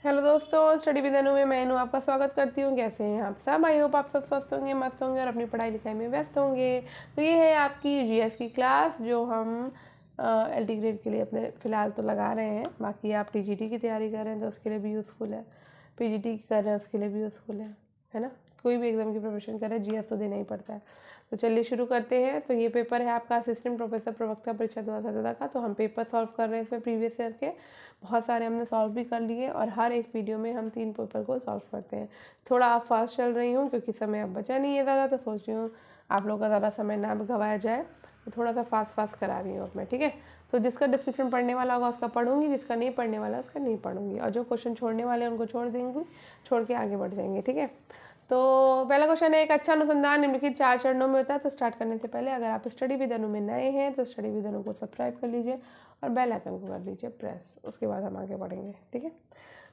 Hello दोस्तों, study with अनु में मैं अनु आपका स्वागत करती हूँ। कैसे हैं आप सब? आई होप आप सब स्वस्थ होंगे, मस्त होंगे और अपनी पढ़ाई लिखाई में व्यस्त होंगे। तो ये है आपकी जीएस की क्लास जो हम एलटी ग्रेड के लिए अपने फ़िलहाल तो लगा रहे हैं। बाकी आप टीजीटी की तैयारी कर रहे हैं तो उसके लिए भी यूज़फुल है, पीजीटी कर रहे हैं उसके लिए भी यूज़फुल है ना। कोई भी एग्ज़ाम की प्रिपरेशन कर रहे हैं जीएस तो देना ही पड़ता है। तो चलिए शुरू करते हैं। तो ये पेपर है आपका असिस्टेंट प्रोफेसर प्रवक्ता परीक्षा 2017 का। तो हम पेपर सॉल्व कर रहे हैं इसमें प्रीवियस ईयर के। बहुत सारे हमने सॉल्व भी कर लिए और हर एक वीडियो में हम 3 पेपर को सॉल्व करते हैं। थोड़ा आप फास्ट चल रही हूँ क्योंकि समय अब बचा नहीं है ज़्यादा, तो सोच रही हूँ आप लोग का ज़्यादा समय ना गवाया जाए, तो थोड़ा सा फास्ट करा रही हूँ अब मैं, ठीक है। तो जिसका डिस्क्रिप्शन पढ़ने वाला होगा उसका पढ़ूंगी, जिसका नहीं पढ़ने वाला उसका नहीं पढ़ूंगी, और जो क्वेश्चन छोड़ने वाले हैं उनको छोड़ देंगे, छोड़ के आगे बढ़ जाएंगे, ठीक है। तो पहला क्वेश्चन है, एक अच्छा अनुसंधान निम्नलिखित 4 चरणों में होता है। तो स्टार्ट करने से पहले अगर आप स्टडी विद अनु में नए हैं तो स्टडी विद अनु को सब्सक्राइब कर लीजिए और बेल आइकन को कर लीजिए प्रेस। उसके बाद हम आगे बढ़ेंगे, ठीक है।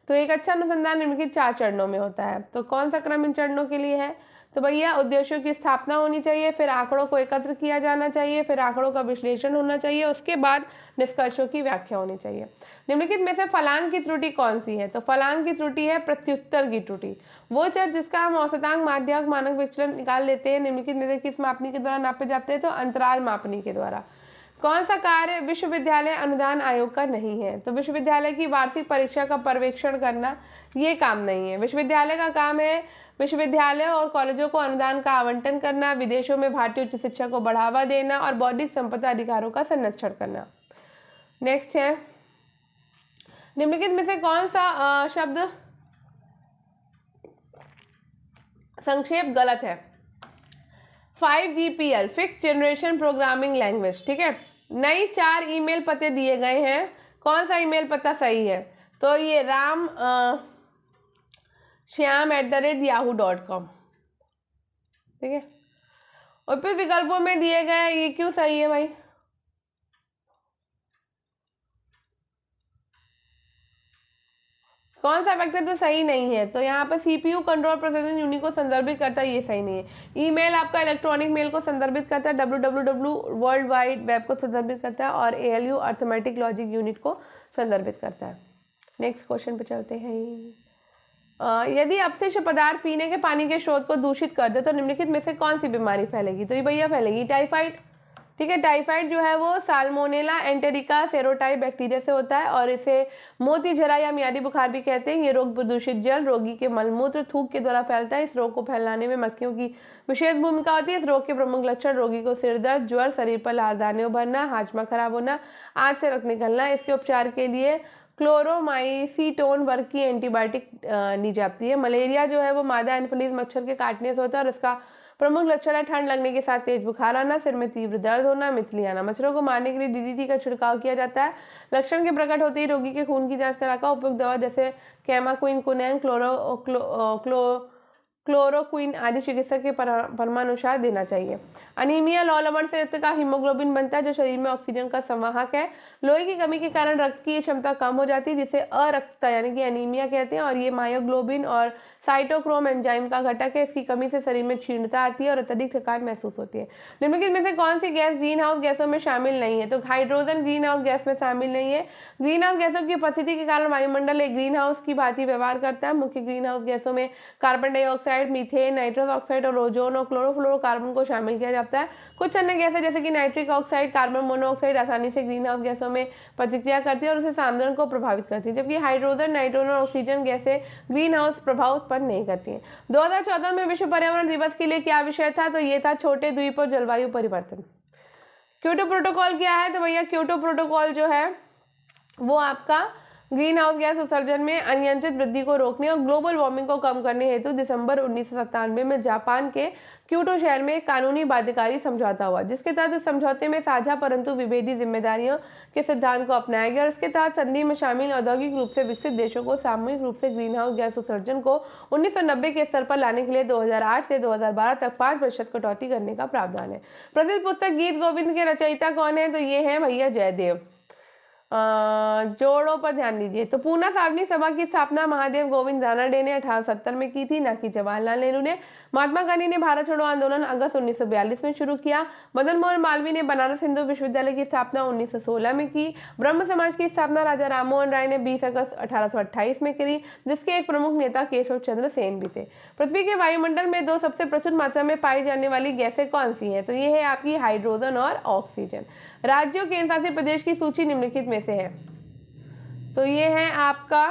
तो एक अच्छा अनुसंधान निम्नलिखित 4 चरणों में होता है। तो कौन सा क्रम इन चरणों के लिए है? तो भैया उद्देश्यों की स्थापना होनी चाहिए, फिर आंकड़ों को एकत्र किया जाना चाहिए, फिर आंकड़ों का विश्लेषण होना चाहिए, उसके बाद निष्कर्षों की व्याख्या होनी चाहिए। निम्नलिखित में से फलांक की त्रुटि कौन सी है? तो फलांक की त्रुटि है प्रत्युत्तर की त्रुटि। वो चर जिसका हम औसतांक, माध्यांक, मानक विचलन निकाल लेते हैं, निम्नलिखित में से किस मापनी के द्वारा नापे जाते हैं? तो अंतराल मापनी के द्वारा। कौन सा कार्य विश्वविद्यालय अनुदान आयोग का नहीं है? तो विश्वविद्यालय की वार्षिक परीक्षा का पर्यवेक्षण करना ये काम नहीं है। विश्वविद्यालय का काम है विश्वविद्यालय और कॉलेजों को अनुदान का आवंटन करना, विदेशों में भारतीय उच्च शिक्षा को बढ़ावा देना और बौद्धिक संपदा अधिकारों का संरक्षण करना। नेक्स्ट है, निम्नलिखित में से कौन सा शब्द संक्षेप गलत है? 5GPL fix generation programming language, ठीक है। नई 4 ईमेल पते दिए गए हैं, कौन सा ईमेल पता सही है? तो ये राम श्याम@yahoo.com, ठीक है। और फिर विकल्पों में दिए गए ये क्यों सही है भाई? कौन सा वेक्टर तो सही नहीं है? तो यहाँ पर सीपीयू कंट्रोल प्रोसेसिंग यूनिट को संदर्भित करता है, ये सही नहीं है। ईमेल आपका इलेक्ट्रॉनिक मेल को संदर्भित करता है, www वर्ल्ड वाइड वेब को संदर्भित करता है, और ALU अर्थमेटिक लॉजिक यूनिट को संदर्भित करता है। नेक्स्ट क्वेश्चन पे चलते हैं। यदि अपशिष्ट पदार्थ पीने के पानी के स्रोत को दूषित कर दे तो निम्नलिखित में से कौन सी बीमारी फैलेगी? तो ये भैया फैलेगी टाइफाइड, ठीक है। टाइफाइड जो है वो साल्मोनेला एंटेरिका सेरोटाइप बैक्टीरिया से होता है और इसे मोती झरा या मियादी बुखार भी कहते हैं। ये रोग प्रदूषित जल, रोगी के मलमूत्र, थूक के द्वारा फैलता है। इस रोग को फैलाने में मक्खियों की विशेष भूमिका होती है। इस रोग के प्रमुख लक्षण रोगी को सिर दर्द, ज्वर, शरीर पर लाल दाने उभरना, हाजमा खराब होना, आंख से रक्त निकलना। इसके उपचार के लिए क्लोरोमाइसीटोन वर्ग की एंटीबायोटिक ली जाती है। मलेरिया जो है वो मादा एनोफिलीज मच्छर के काटने से होता है और इसका प्रमुख लक्षण है ठंड लगने के साथ तेज बुखार आना, सिर में तीव्र दर्द होना, मिचली आना। मच्छरों को मारने के लिए DDT का छिड़काव किया जाता है। लक्षण के प्रकट होते ही रोगी के खून की जांच कराकर उपयुक्त दवा जैसे कैमाक्विन, कुनैन, क्लोरोक्विन आदि चिकित्सक के परामर्शानुसार देना चाहिए। अनीमिया लौह लवण से रक्त का हीमोग्लोबिन बनता है जो शरीर में ऑक्सीजन का संवाहक है। लोहे की कमी के कारण रक्त की क्षमता कम हो जाती है जिसे अरक्तता यानी कि एनीमिया कहते हैं, और ये मायोग्लोबिन और साइटोक्रोम एंजाइम का घटक है। इसकी कमी से शरीर में क्षीणता आती है और अत्यधिक थकान महसूस होती है। निम्नलिखित में से कौन सी गैस ग्रीन हाउस गैसों में शामिल नहीं है? तो हाइड्रोजन ग्रीन हाउस गैस में शामिल नहीं है। ग्रीन हाउस गैसों की उपस्थिति के कारण वायुमंडल एक ग्रीन हाउस की भांति व्यवहार करता है। मुख्य ग्रीन हाउस गैसों में carbon dioxide, methane, nitrous oxide और ओजोन और क्लोरोफ्लोरोकार्बन को शामिल किया जाता है। कुछ अन्य गैसें जैसे कि नाइट्रिक ऑक्साइड, कार्बन मोनोऑक्साइड आसानी से ग्रीन हाउस गैसों में प्रतिक्रिया करती है और उसे सामंजन को प्रभावित करती है, जबकि हाइड्रोजन, नाइट्रोजन और ऑक्सीजन गैसें ग्रीन हाउस प्रभाव उत्पन्न नहीं करती हैं। 2014 में विश्व पर्यावरण दिवस के लिए क्या विषय था? तो ये था छोटे द्वीप और जलवायु परिवर्तन। क्योटो प्रोटोकॉल क्या है? तो भैया क्योटो प्रोटोकॉल जो है वो आपका ग्रीन हाउस गैस उत्सर्जन में अनियंत्रित वृद्धि को रोकने और ग्लोबल वार्मिंग को कम करने हेतु दिसंबर 1997 में जापान के क्योटो शहर में एक कानूनी बाध्यकारी समझौता हुआ, जिसके तहत इस समझौते में साझा परंतु विभेदी जिम्मेदारियों के सिद्धांत को अपनाया गया और इसके तहत संधि में शामिल औद्योगिक रूप से विकसित देशों को सामूहिक रूप से ग्रीन हाउस गैस उत्सर्जन को 1990 के स्तर पर लाने के लिए 2008 से 2012 तक 5% कटौती करने का प्रावधान है। प्रसिद्ध पुस्तक गीत गोविंद के रचयिता कौन है? तो ये है भैया जयदेव। जोड़ों पर ध्यान दीजिए। तो पूना सार्वजनिक सभा की स्थापना महादेव गोविंद रानडे ने 1870 में की थी, ना कि जवाहरलाल नेहरू ने। महात्मा गांधी ने भारत छोड़ो आंदोलन अगस्त 1942 में शुरू किया। मदन मोहन मालवीय ने बनारस हिंदू विश्वविद्यालय की स्थापना 1916 में की। ब्रह्म समाज की स्थापना राजा राममोहन राय ने 20 अगस्त 1828 में करी, जिसके एक प्रमुख नेता केशव चंद्र सेन भी थे। पृथ्वी के वायुमंडल में दो सबसे प्रचुर मात्रा में पाई जाने वाली गैसें कौन सी हैं? तो ये है आपकी हाइड्रोजन और ऑक्सीजन। राज्यों केंद्र शासित प्रदेश की सूची निम्नलिखित में से है। तो ये है आपका,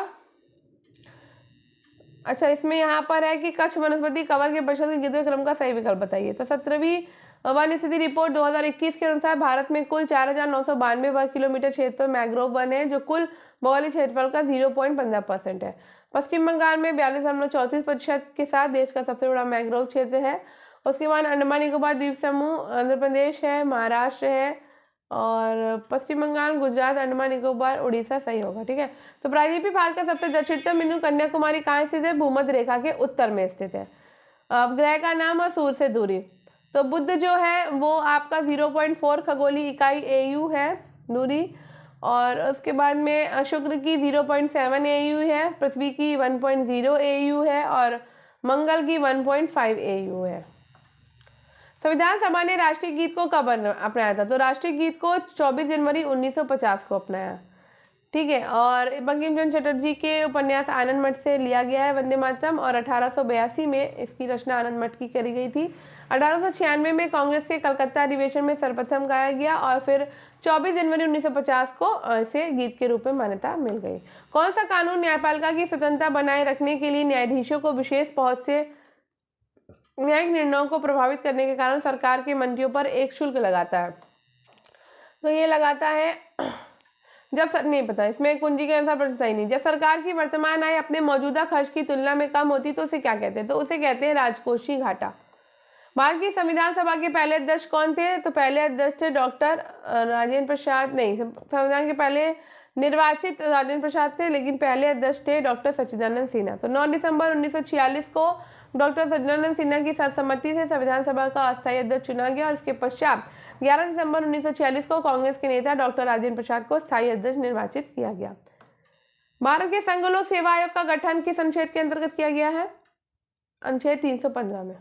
अच्छा इसमें यहाँ पर है कि कच्छ वनस्पति कवर के परिषद के गिरते क्रम का सही विकल्प बताइए। तो 17वीं वन स्थिति रिपोर्ट 2021 के अनुसार भारत में कुल 4,992 वर्ग किलोमीटर क्षेत्र पर मैंग्रोव वन है, जो कुल भौगोलिक क्षेत्रफल का 0.15% है। पश्चिम बंगाल में 42.34% के साथ देश का सबसे बड़ा मैंग्रोव क्षेत्र है। उसके बाद अंडमान निकोबार द्वीप समूह, आंध्र प्रदेश है, महाराष्ट्र है, और पश्चिम बंगाल, गुजरात, अंडमान निकोबार, उड़ीसा सही होगा। ठीक है। तो प्रायद्वीपीय भाग का सबसे दक्षिणतम बिंदु कन्याकुमारी कहाँ स्थित है? भूमध्य रेखा के उत्तर में स्थित है। ग्रह का नाम और सूर्य से दूरी। तो बुध जो है वो आपका 0.4 खगोलीय इकाई AU है दूरी, और उसके बाद में शुक्र की 0.7 AU है, पृथ्वी की 1.0 AU है, और मंगल की 1.5 AU है। संविधान सभा ने राष्ट्रीय गीत को कब अपनाया था? तो राष्ट्रीय गीत को 24 जनवरी 1950 को अपनाया। ठीक है। और बंकिम चंद्र चटर्जी के उपन्यास आनंद मठ से लिया गया है वंदे मातरम, और 1882 में इसकी रचना आनंद मठ की करी गई थी। 1896 में कांग्रेस के कलकत्ता अधिवेशन में सर्वप्रथम गाया गया, और फिर 24 जनवरी 1950 को इसे गीत के रूप में मान्यता मिल गई। कौन सा कानून न्यायपालिका की स्वतंत्रता बनाए रखने के लिए न्यायाधीशों को विशेष पहुंच से न्यायिक निर्णयों को प्रभावित करने के कारण सरकार के मंत्रियों पर एक शुल्क लगाता है? तो ये लगाता है नहीं पता, इसमें कुंजी के अनुसार प्रश्न सही नहीं। जब सरकार की वर्तमान आय अपने मौजूदा खर्च की तुलना में कम होती तो उसे क्या कहते हैं? तो उसे कहते हैं राजकोषीय घाटा। भारत की संविधान सभा के पहले अध्यक्ष कौन थे? तो पहले अध्यक्ष थे डॉक्टर राजेंद्र प्रसाद, नहीं, संविधान के पहले निर्वाचित राजेंद्र प्रसाद थे, लेकिन पहले अध्यक्ष थे डॉक्टर सच्चिदानंद सिन्हा। तो 9 दिसंबर 1946 को डॉक्टर सच्चिदानंद सिन्हा की सर्वसम्मति से संविधान सभा का अस्थायी अध्यक्ष चुना गया, और इसके पश्चात 11 दिसंबर 1946 को कांग्रेस के नेता डॉक्टर राजेंद्र प्रसाद को स्थायी अध्यक्ष निर्वाचित किया गया। भारत के संघ लोक सेवा आयोग का गठन किस अनुच्छेद के अंतर्गत किया गया है? अनुच्छेद 315 में।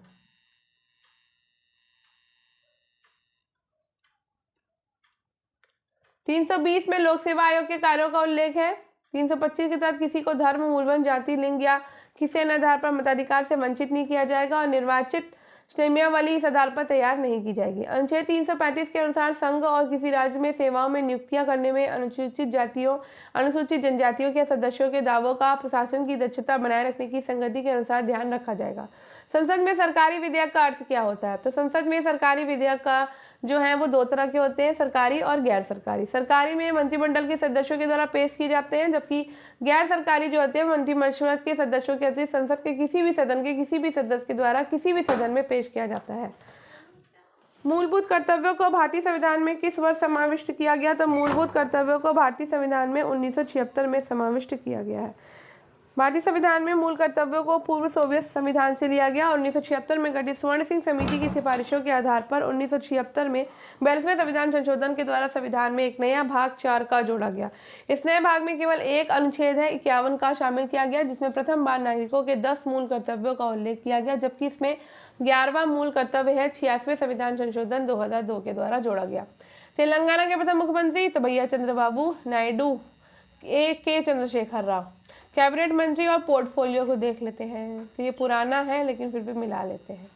320 में लोक सेवा आयोग के कार्यों का उल्लेख है। 325 के तहत किसी को धर्म, मूलवन, जाति, लिंग या किसी अन्य आधार पर मताधिकार से वंचित नहीं किया जाएगा, और निर्वाचित नियमावली इस आधार पर तैयार नहीं की जाएगी। अनुच्छेद 335 के अनुसार संघ और किसी राज्य में सेवाओं में नियुक्तियां करने में अनुसूचित जातियों, अनुसूचित जनजातियों के सदस्यों के दावों का प्रशासन की दक्षता बनाए रखने की संगति के अनुसार ध्यान रखा जाएगा। संसद में सरकारी विधेयक का अर्थ क्या होता है? तो संसद में सरकारी विधेयक का जो है वो दो तरह के होते हैं, सरकारी और गैर सरकारी। सरकारी में मंत्रिमंडल के सदस्यों के द्वारा पेश किए जाते हैं, जबकि गैर सरकारी जो होते हैं मंत्रिमंडल के सदस्यों के अतिरिक्त संसद के किसी भी सदन के किसी भी सदस्य के द्वारा किसी भी सदन में पेश किया जाता है। मूलभूत कर्तव्यों को भारतीय संविधान में किस वर्ष समाविष्ट किया गया? तो मूलभूत कर्तव्यों को भारतीय संविधान में 1976 में समाविष्ट किया गया है। भारतीय संविधान में मूल कर्तव्यों को पूर्व सोवियत संविधान से लिया गया। 1976 में गठित स्वर्ण सिंह समिति की सिफारिशों के आधार पर 1976 में 42वें संविधान संशोधन के द्वारा संविधान में एक नया भाग 4 का जोड़ा गया। इस नए भाग में केवल एक अनुच्छेद है 51 का शामिल किया गया, जिसमें प्रथम बार नागरिकों के 10 मूल कर्तव्यों का उल्लेख किया गया, जबकि इसमें 11वां मूल कर्तव्य है 86वें संविधान संशोधन 2002 के द्वारा जोड़ा गया। तेलंगाना के प्रथम मुख्यमंत्री तो भैया चंद्रबाबू नायडू, के चंद्रशेखर राव। कैबिनेट मंत्री और पोर्टफोलियो को देख लेते हैं। तो ये पुराना है लेकिन फिर भी मिला लेते हैं।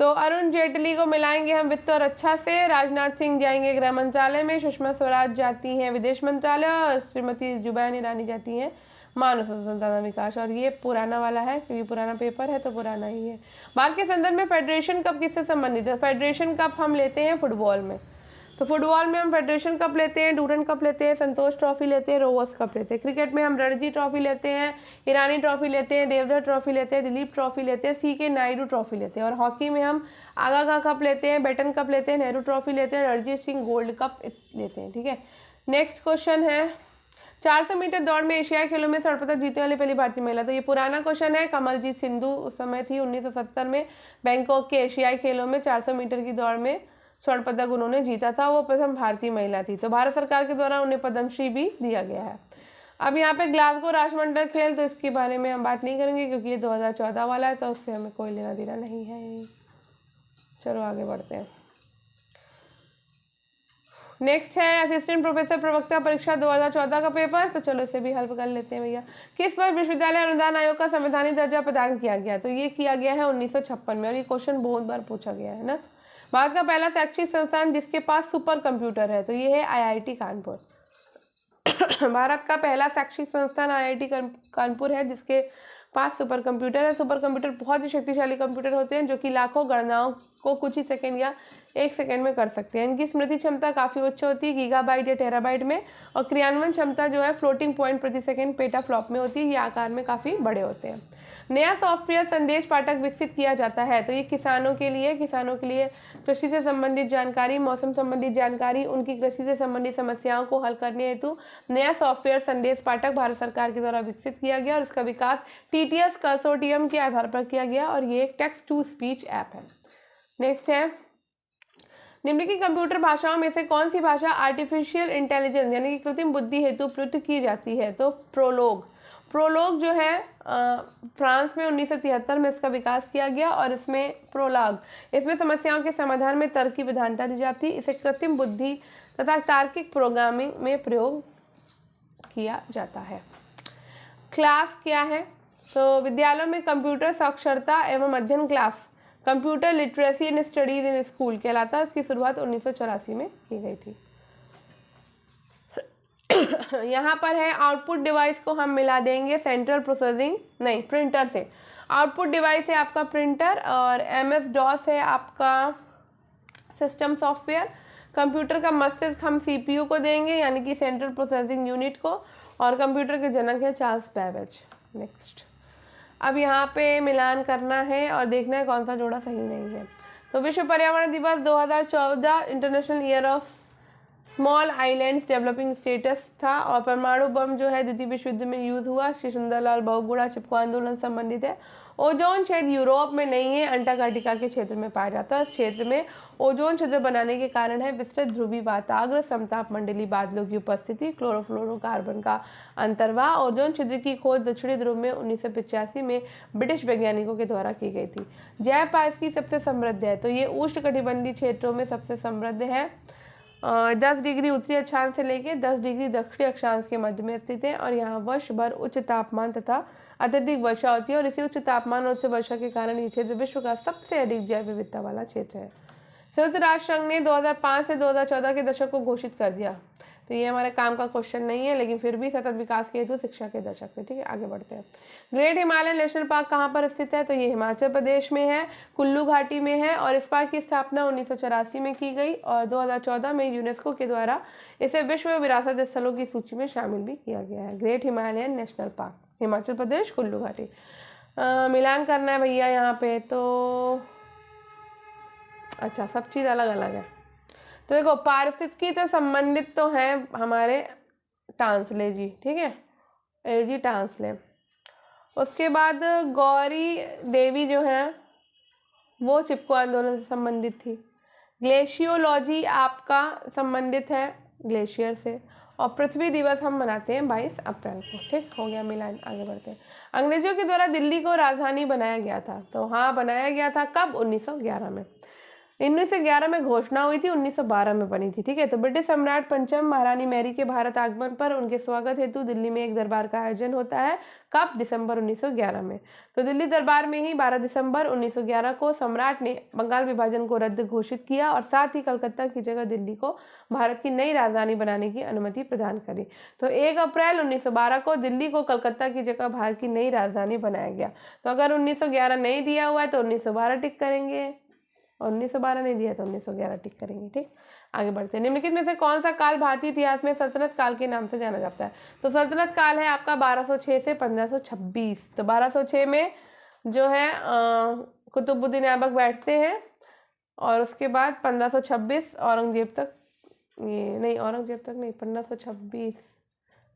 तो अरुण जेटली को मिलाएंगे हम वित्त और रक्षा से, राजनाथ सिंह जाएंगे गृह मंत्रालय में, सुषमा स्वराज जाती हैं विदेश मंत्रालय, और श्रीमती जुबैन ईरानी जाती हैं मानव संसाधन विकास। और ये पुराना वाला है क्योंकि पुराना पेपर है तो पुराना ही है। भारत के संदर्भ में फेडरेशन कप किससे संबंधित है? फेडरेशन कप हम लेते हैं फुटबॉल में। तो फुटबॉल में हम फेडरेशन कप लेते हैं, डूरन कप लेते हैं, संतोष ट्रॉफी लेते हैं, रोवर्स कप लेते हैं। क्रिकेट में हम रणजी ट्रॉफी लेते हैं, ईरानी ट्रॉफी लेते हैं, देवधर ट्रॉफी लेते हैं, दिलीप ट्रॉफी लेते हैं, CK नायडू ट्रॉफी लेते हैं। और हॉकी में हम आगा कप लेते हैं, बैटन कप लेते हैं, नेहरू ट्रॉफी लेते हैं, रणजीत सिंह गोल्ड कप लेते हैं। ठीक है। नेक्स्ट क्वेश्चन है 400 मीटर दौड़ में एशियाई खेलों में स्वर्ण पदक जीतने वाली पहली भारतीय महिला। तो ये पुराना क्वेश्चन है। कमलजीत सिंधु उस समय थी 1970 में बैंकॉक के एशियाई खेलों में 400 मीटर की दौड़ में स्वर्ण पदक उन्होंने जीता था, वो प्रथम भारतीय महिला थी। तो भारत सरकार के द्वारा उन्हें पद्मश्री भी दिया गया है। अब यहाँ पे ग्लासगो राष्ट्रमंडल खेल, तो इसके बारे में हम बात नहीं करेंगे क्योंकि ये 2014 वाला है, तो उससे हमें कोई लेना देना नहीं है। चलो आगे बढ़ते हैं। नेक्स्ट है असिस्टेंट प्रोफेसर प्रवक्ता परीक्षा 2014 का पेपर, तो चलो इसे भी हल कर लेते हैं भैया। किस पर विश्वविद्यालय अनुदान आयोग का संवैधानिक दर्जा प्रदान किया गया? तो ये किया गया है 1956 में, और ये क्वेश्चन बहुत बार पूछा गया है ना। भारत का पहला शैक्षिक संस्थान जिसके पास सुपर कंप्यूटर है, तो ये है IIT कानपुर। भारत का पहला शैक्षिक संस्थान IIT कानपुर है जिसके पास सुपर कंप्यूटर है। सुपर कंप्यूटर बहुत ही शक्तिशाली कंप्यूटर होते हैं जो कि लाखों गणनाओं को कुछ ही सेकंड या 1 सेकंड में कर सकते हैं। इनकी स्मृति क्षमता काफ़ी उच्च होती है, गीगाबाइट या टेराबाइट में, और क्रियान्वयन क्षमता जो है फ्लोटिंग पॉइंट प्रति सेकंड पेटाफ्लॉप में होती है। ये आकार में काफ़ी बड़े होते हैं। नया सॉफ्टवेयर संदेश पाठक विकसित किया जाता है, तो ये किसानों के लिए कृषि से संबंधित जानकारी, मौसम संबंधित जानकारी, उनकी कृषि से संबंधित समस्याओं को हल करने हेतु नया सॉफ्टवेयर संदेश पाठक भारत सरकार के द्वारा विकसित किया गया, और इसका विकास TTS कंसोर्टियम के आधार पर किया गया, और ये एक टेक्स्ट टू स्पीच ऐप है। नेक्स्ट है, निम्नलिखित कंप्यूटर भाषाओं में से कौन सी भाषा आर्टिफिशियल इंटेलिजेंस यानी कि कृत्रिम बुद्धि हेतु प्रयुक्त की जाती है? तो प्रोलोग जो है फ्रांस में 1973 में इसका विकास किया गया, और इसमें इसमें समस्याओं के समाधान में तर्क की प्रधानता दी जाती है। इसे कृत्रिम बुद्धि तथा तार्किक प्रोग्रामिंग में प्रयोग किया जाता है। क्लास क्या है? तो विद्यालयों में कंप्यूटर साक्षरता एवं अध्ययन class computer literacy and studies in school कहलाता है। इसकी शुरुआत 1984 में की गई थी। यहाँ पर है आउटपुट डिवाइस को हम मिला देंगे सेंट्रल प्रोसेसिंग नहीं प्रिंटर से। आउटपुट डिवाइस है आपका प्रिंटर, और MS-DOS है आपका सिस्टम सॉफ्टवेयर। कंप्यूटर का मस्तिष्क हम CPU को देंगे यानी कि सेंट्रल प्रोसेसिंग यूनिट को, और कंप्यूटर के जनक है चार्ल्स बैबेज। नेक्स्ट, अब यहाँ पे मिलान करना है और देखना है कौन सा जोड़ा सही नहीं है। तो विश्व पर्यावरण दिवस 2014 international year of small islands developing status था, और परमाणु बम जो है द्वितीय विश्व युद्ध में यूज हुआ। श्री सुंदरलाल बहुगुणा चिपको आंदोलन संबंधित है। ओजोन क्षेत्र यूरोप में नहीं है, अंटार्कटिका के क्षेत्र में पाया जाता है। इस क्षेत्र में ओजोन क्षेत्र बनाने के कारण है विस्तृत ध्रुवीय वाताग्र, समताप मंडलीय बादलों की उपस्थिति, क्लोरोफ्लोरोकार्बन का अंतर्वाह। ओजोन क्षेत्र की खोज दक्षिणी ध्रुव में 1985 में ब्रिटिश वैज्ञानिकों के द्वारा की गई थी। जैव पायस्की सबसे समृद्ध है, तो ये उष्णकटिबंधीय क्षेत्रों में सबसे समृद्ध है। 10 डिग्री उत्तरी अक्षांश से लेकर 10 डिग्री दक्षिणी अक्षांश के मध्य में स्थित है, और यहाँ वर्ष भर उच्च तापमान तथा अत्यधिक वर्षा होती है, और इसी उच्च तापमान और उच्च वर्षा के कारण ये क्षेत्र विश्व का सबसे अधिक जैव विविधता वाला क्षेत्र है। संयुक्त राष्ट्र संघ ने 2005 से 2014 के दशक को घोषित कर दिया। तो ये हमारे काम का क्वेश्चन नहीं है, लेकिन फिर भी सतत विकास के हेतु शिक्षा के दशक में। ठीक है, आगे बढ़ते हैं। ग्रेट हिमालयन नेशनल पार्क कहाँ पर स्थित है? तो ये हिमाचल प्रदेश में है, कुल्लू घाटी में है, और इस पार्क की स्थापना 1984 में की गई, और 2014 में यूनेस्को के द्वारा इसे विश्व विरासत स्थलों की सूची में शामिल भी किया गया है। Great Himalayan National Park, Himachal Pradesh, Kullu घाटी। मिलान करना है भैया यहाँ पे, तो अच्छा सब चीज़ अलग अलग है। तो देखो पारिस्थितिकी तो संबंधित तो है हमारे टांसले जी, ठीक है, एजी टांसले। उसके बाद गौरी देवी जो है वो चिपको आंदोलन से संबंधित थी। ग्लेशियोलॉजी आपका संबंधित है ग्लेशियर से, और पृथ्वी दिवस हम मनाते हैं 22 अप्रैल को। ठीक हो गया मिलान, आगे बढ़ते हैं। अंग्रेजों के द्वारा दिल्ली को राजधानी बनाया गया था, तो हाँ बनाया गया था कब? 1911 में। 1911 में घोषणा हुई थी, 1912 में बनी थी। ठीक है, तो ब्रिटिश सम्राट पंचम महारानी मैरी के भारत आगमन पर उनके स्वागत हेतु दिल्ली में एक दरबार का आयोजन होता है। कब? दिसंबर 1911 में। तो दिल्ली दरबार में ही 12 दिसंबर 1911 को सम्राट ने बंगाल विभाजन को रद्द घोषित किया, और साथ ही कलकत्ता की जगह दिल्ली को भारत की नई राजधानी बनाने की अनुमति प्रदान करी। तो 1 अप्रैल 1912 को दिल्ली को कलकत्ता की जगह भारत की नई राजधानी बनाया गया। तो अगर 1911 नहीं दिया हुआ है तो 1912 टिक करेंगे, और 1912 नहीं दिया तो 1911 टिक करेंगे। ठीक, आगे बढ़ते हैं। निम्नलिखित में से कौन सा काल भारतीय इतिहास में सल्तनत काल के नाम से जाना जाता है? तो सल्तनत काल है आपका 1206 से 1526। तो 1206 में जो है कुतुबुद्दीन ऐबक बैठते हैं, और उसके बाद 1526 औरंगजेब तक, ये नहीं औरंगजेब तक नहीं, 1526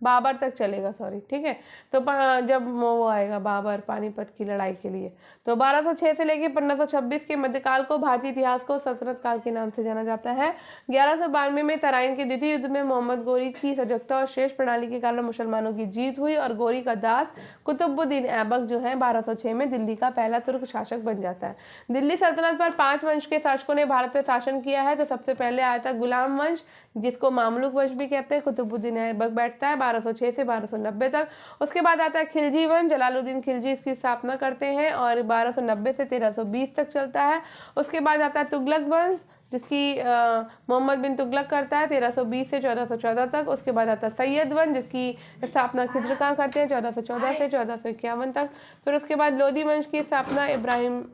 बाबर तक चलेगा, सॉरी, ठीक है। तो जब वो आएगा बाबर पानीपत की लड़ाई के लिए, तो 1206 से लेकर 1526 के मध्यकाल को भारतीय इतिहास को सल्तनत काल के नाम से जाना जाता है। 1192 में तराइन के द्वितीय युद्ध में मोहम्मद गोरी की सजगता और श्रेष्ठ प्रणाली के कारण मुसलमानों की जीत हुई और गोरी का दास कुतुबुद्दीन ऐबक जो है 1206 में दिल्ली का पहला तुर्क शासक बन जाता है। दिल्ली सल्तनत पर 5 वंश के शासकों ने भारत पर शासन किया है। तो सबसे पहले आया था गुलाम वंश, जिसको मामलुक वंश भी कहते हैं। कुतुबुद्दीन ऐबक बैठता है 1206 से 1290 तक। उसके बाद आता है खिलजी वंश, जलालुद्दीन खिलजी इसकी स्थापना करते हैं और 1290 से 1320 तक चलता है। उसके बाद आता है तुगलक वंश, जिसकी मोहम्मद बिन तुगलक करता है 1320 से 1414 तक। उसके बाद आता है सैयद वंश, जिसकी स्थापना खिज्र खां करते हैं 1414 से 1451 तक। फिर उसके बाद लोधी वंश की स्थापना इब्राहिम।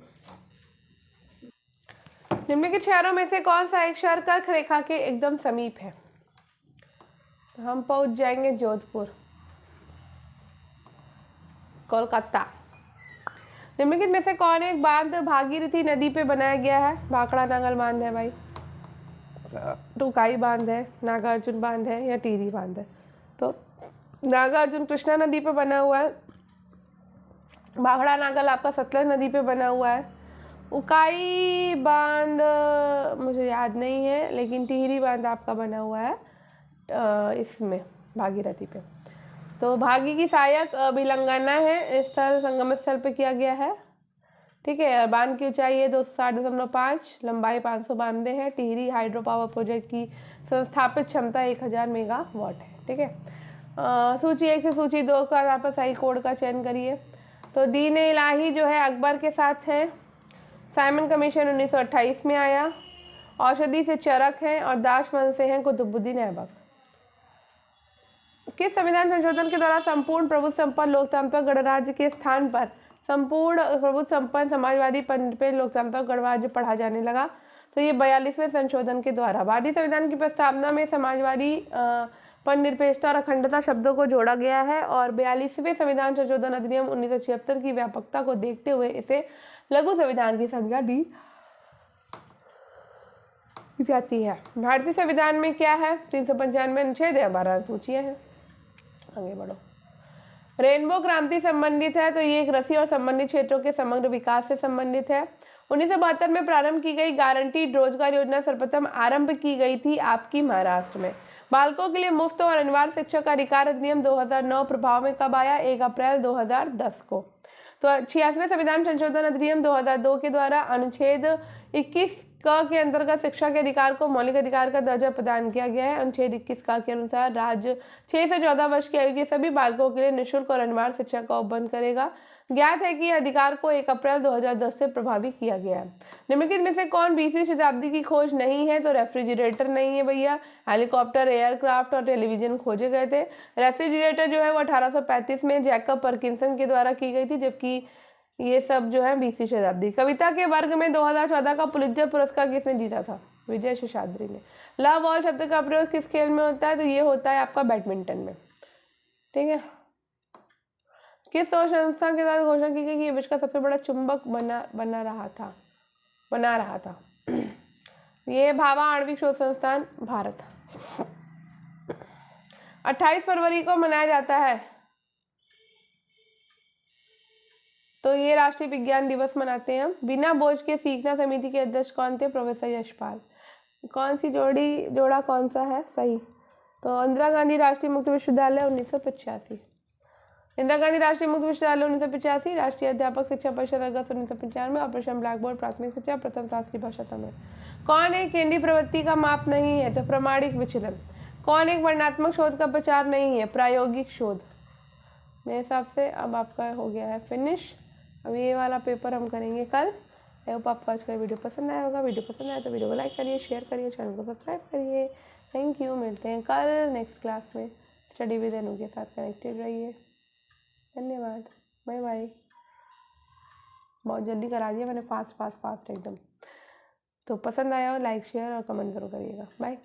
निम्नलिखित शहरों में से कौन सा एक शहर कर्क रेखा के एकदम समीप है? हम पहुंच जाएंगे जोधपुर, कोलकाता। निम्नलिखित में से कौन एक बांध भागीरथी नदी पे बनाया गया है? भाखड़ा नांगल बांध है भाई, टूकाई बांध है, नागार्जुन बांध है या टिहरी बांध है? तो नागार्जुन कृष्णा नदी पे बना हुआ है, भाखड़ा नांगल आपका सतलज नदी पे बना हुआ है, उकाई बांध मुझे याद नहीं है, लेकिन टिहरी बांध आपका बना हुआ है इसमें भागीरथी पे। तो भागी की सहायक भिलंगना है, इस स्थल संगम स्थल पे किया गया है, ठीक है। बांध की ऊंचाई है 260.5, लंबाई 592 है। टिहरी हाइड्रो पावर प्रोजेक्ट की संस्थापित क्षमता 1000 मेगावाट है, ठीक है। सूची 1 से सूची 2 का यहाँ पर सही कोड का चयन करिए। तो दीन इलाही जो है अकबर के साथ है। साइमन कमीशन 1928 में आया। औषधि से चरक है और दाशमन से हैं कुतुबुद्दीन ऐबक। किस संविधान संशोधन के द्वारा संपूर्ण प्रभुत्व संपन्न लोकतांत्रिक गणराज्य के स्थान पर संपूर्ण प्रभुत्व संपन्न समाजवादी पंथपेद लोकतांत्रिक गणराज्य पढ़ा जाने लगा? तो ये 42वें संशोधन के द्वारा। भारतीय संविधान की प्रस्तावना में समाजवादी निरपेक्षता और अखंडता शब्दों को जोड़ा गया है और 42वें संविधान संशोधन अधिनियम 1976 की व्यापकता को देखते हुए इसे लघु संविधान की संज्ञा दी जाती है। भारतीय संविधान में क्या है? 395 अनुच्छेद है, 12 सूचियां हैं। आगे बढ़ो। रेनबो क्रांति संबंधित है, तो ये एक कृषि और संबंधित क्षेत्रों के समग्र विकास से संबंधित है। 1972 में प्रारंभ की गई गारंटीड रोजगार योजना सर्वप्रथम आरंभ की गई थी आपकी महाराष्ट्र में। बालकों के लिए मुफ्त और अनिवार्य शिक्षा का अधिकार अधिनियम 2009 प्रभाव में कब आया? 1 अप्रैल 2010 को। तो 86वें संविधान संशोधन अधिनियम 2002 के द्वारा अनुच्छेद 21 क के अंतर्गत शिक्षा के अधिकार को मौलिक अधिकार का दर्जा प्रदान किया गया है। अनुच्छेद 21 क के अनुसार राज्य 6 से 14 वर्ष की आयु के सभी बालकों के लिए निःशुल्क और अनिवार्य शिक्षा का उपबंध करेगा। ज्ञात है कि यह अधिकार को 1 अप्रैल 2010 से प्रभावी किया गया है। निम्नलिखित में से कौन 20वीं शताब्दी की खोज नहीं है? तो रेफ्रिजरेटर नहीं है भैया। हेलीकॉप्टर, एयरक्राफ्ट और टेलीविजन खोजे गए थे। रेफ्रिजरेटर जो है वो 1835 में जैकब परकिंसन के द्वारा की गई थी, जबकि ये सब जो है 20वीं शताब्दी। कविता के वर्ग में 2014 का पुलित्जर पुरस्कार किसने जीता था? विजय शेषाद्री ने। लव ऑल शब्द का प्रयोग किस खेल में होता है? तो ये होता है आपका बैडमिंटन में, ठीक है। किस शोध संस्था के साथ घोषणा की गई कि विश्व का सबसे बड़ा चुंबक बना रहा था? ये भाभा आणविक शोध संस्थान भारत। 28 फरवरी को मनाया जाता है, तो ये राष्ट्रीय विज्ञान दिवस मनाते हैं हम। बिना बोझ के सीखना समिति के अध्यक्ष कौन थे? प्रोफेसर यशपाल। कौन सी जोड़ा कौन सा है सही? तो इंदिरा गांधी राष्ट्रीय मुक्त विश्वविद्यालय 1985। इंदिरा गांधी राष्ट्रीय मुक्त विश्वविद्यालय 1985, राष्ट्रीय अध्यापक शिक्षा परिषद अगस्त 1995, ऑपरेशन ब्लैक बोर्ड प्राथमिक शिक्षा, प्रथम शास्त्रीय भाषा तमिल। कौन एक केंद्रीय प्रवृत्ति का माप नहीं है? तो प्रमाणिक विचलन। कौन एक वर्णनात्मक शोध का प्रचार नहीं है? प्रायोगिक शोध। मेरे हिसाब से अब आपका हो गया है फिनिश। अब ये वाला पेपर हम करेंगे कल। आई होप आपको आज का वीडियो पसंद आया होगा। वीडियो पसंद आया तो वीडियो को लाइक करिए, शेयर करिए, चैनल को सब्सक्राइब करिए। Thank you. मिलते हैं कल नेक्स्ट क्लास में। स्टडी विद अनु के साथ कनेक्टेड रहिए। धन्यवाद। Bye bye. बहुत जल्दी करा दिया मैंने, फास्ट एकदम। तो पसंद आया हो लाइक शेयर और कमेंट जरूर करिएगा। बाय।